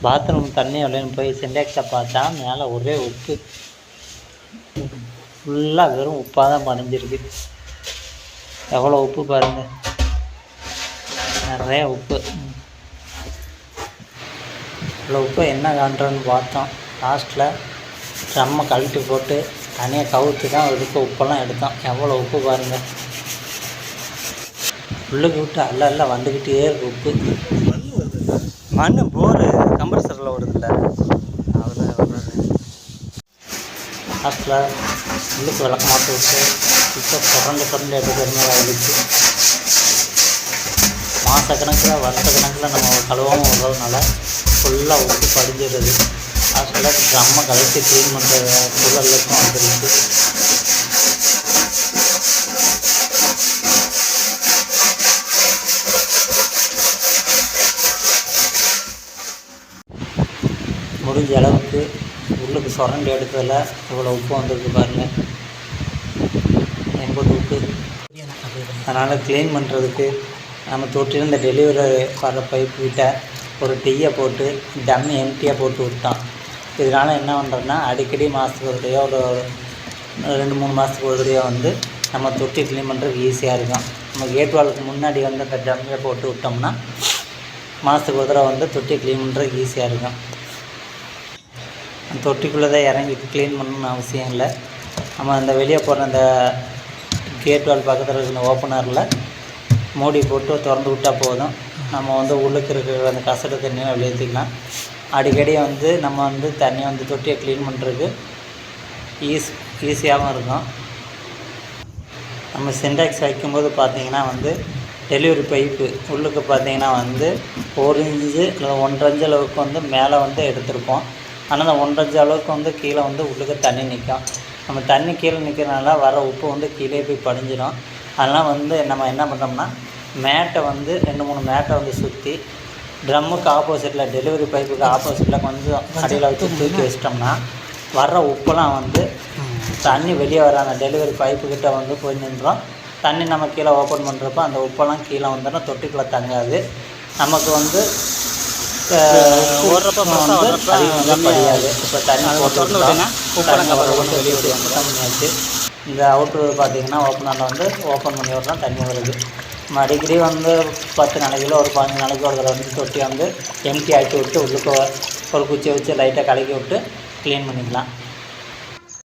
Bathroom தண்ணி வரலன்னு போய் சிண்டெக்ஸை பார்த்தா மேலே ஒரே உப்பு, ஃபுல்லாக வெறும் உப்பாக தான் பதிஞ்சிருக்கு. எவ்வளோ உப்பு பாருங்கள், நிறைய உப்பு. இவ்வளோ உப்பு என்ன காண்றோன்னு பார்த்தோம். லாஸ்ட்டில் ட்ரம்மை கழட்டி போட்டு தனியாக கவுத்து தான் இருக்க உப்பெல்லாம் எடுத்தோம். எவ்வளோ உப்பு பாருங்கள், உள்ளுக்கு விட்டு அல்ல வந்துக்கிட்டே இருக்கு உப்பு. மண் போரு கம்ப்ரஸரில் ஓடுதில்ல, அதில் வர்றது. லாஸ்ட்டில் உள்ளுக்கு விளக்க மாட்டு விட்டு இப்போ புரண்டு எடுக்கிற மாதிரி ஆகிடுச்சு. மாதக்கணக்கில் வருஷக்கணக்கில் நம்ம கழுவாமல் வர்றதுனால ஃபுல்லாக உப்பு படிஞ்சிடுது. லாஸ்ட்டில் ட்ரம்மை கலட்டி க்ளீன் பண்ணுற சூழலுக்கும் வந்துருக்கு. முடிஞ்ச அளவுக்கு உள்ளுக்கு சுரண்டி எடுக்கிறதுல இவ்வளோ உப்பு வந்துருக்கு பாருங்கள், எண்பது உப்பு. அதனால் க்ளீன் பண்ணுறதுக்கு நம்ம தொட்டில் இந்த டெலிவரி வர பைப்பு கிட்ட ஒரு டீயை போட்டு டம்மி எம்டியாக போட்டு விட்டோம். இதனால் என்ன பண்ணுறோன்னா அடிக்கடி மாதத்துக்கு ஒரு தடவையோ ஒரு 2-3 மாதத்துக்கு ஒரு தடவையோ வந்து நம்ம தொட்டி க்ளீன் பண்ணுறதுக்கு ஈஸியாக இருக்கும். நம்ம கேட் வாலுக்கு முன்னாடி வந்து அந்த டம்மியை போட்டு விட்டோம்னா மாதத்துக்கு ஒரு தடவை வந்து தொட்டி க்ளீன் பண்ணுறதுக்கு ஈஸியாக இருக்கும். தொட்டிக்குள்ளே தான் இறங்கி க்ளீன் பண்ணணும்னு அவசியம் இல்லை. நம்ம அந்த வெளியே போடுற அந்த கேட் வால் பக்கத்தில் இருக்கிற ஓப்பனரில் மூடி போட்டு திறந்து விட்டால் போதும். நம்ம வந்து உள்ளுக்கு இருக்கிற அந்த கசடு தண்ணியை வெளியேற்றிக்கலாம். அடிக்கடி வந்து நம்ம வந்து தண்ணி வந்து தொட்டியை க்ளீன் பண்ணுறதுக்கு ஈஸியாகவும் இருக்கும். நம்ம சிண்டெக்ஸ் வைக்கும்போது பார்த்திங்கன்னா வந்து டெலிவரி பைப்பு உள்ளுக்கு பார்த்திங்கன்னா வந்து 1 இன்ச்சு இல்லை 1.5 இன்ச்சு அளவுக்கு வந்து மேலே வந்து எடுத்திருப்போம். ஆனால் அந்த 1.5 இன்ச்சு அளவுக்கு வந்து கீழே வந்து உள்ளுக்கு தண்ணி நிற்கும். நம்ம தண்ணி கீழே நிற்கிறனால வர உப்பு வந்து கீழே போய் படிஞ்சிடும். அதெல்லாம் வந்து நம்ம என்ன பண்ணுறோம்னா மேட்டை வந்து 2-3 மேட்டை வந்து சுற்றி ட்ரம்முக்கு ஆப்போசிட்டில் டெலிவரி பைப்புக்கு ஆப்போசிட்டில் கொஞ்சம் அடியில் வச்சு தூக்கி வச்சிட்டோம்னா வர்ற உப்பெல்லாம் வந்து தண்ணி வெளியே வர அந்த டெலிவரி பைப்புக்கிட்ட வந்து போய் நின்றோம். தண்ணி நம்ம கீழே ஓப்பன் பண்ணுறப்போ அந்த உப்பெல்லாம் கீழே வந்துடும், தொட்டிக்குள்ளே தங்காது. நமக்கு வந்து ஓடுறப்ப வந்து படியாது. இப்போ தண்ணி போட்டு உப்பெல்லாம் வெளியே சுத்தம் பண்ணியாச்சு. இந்த அவுட்ரு பார்த்திங்கன்னா ஓப்பனரில் வந்து ஓப்பன் பண்ணி விட்றோம், தண்ணி வருது. நம்ம அடிக்கடி வந்து 10 நாளைக்குள்ள ஒரு 15 நாளைக்கு ஒரு தடவை வந்து தொட்டி வந்து எம்டி ஆக்கி விட்டு உள்ளுக்கு ஒரு குச்சியை வச்சு லைட்டாக கலக்கி விட்டு க்ளீன் பண்ணிக்கலாம்.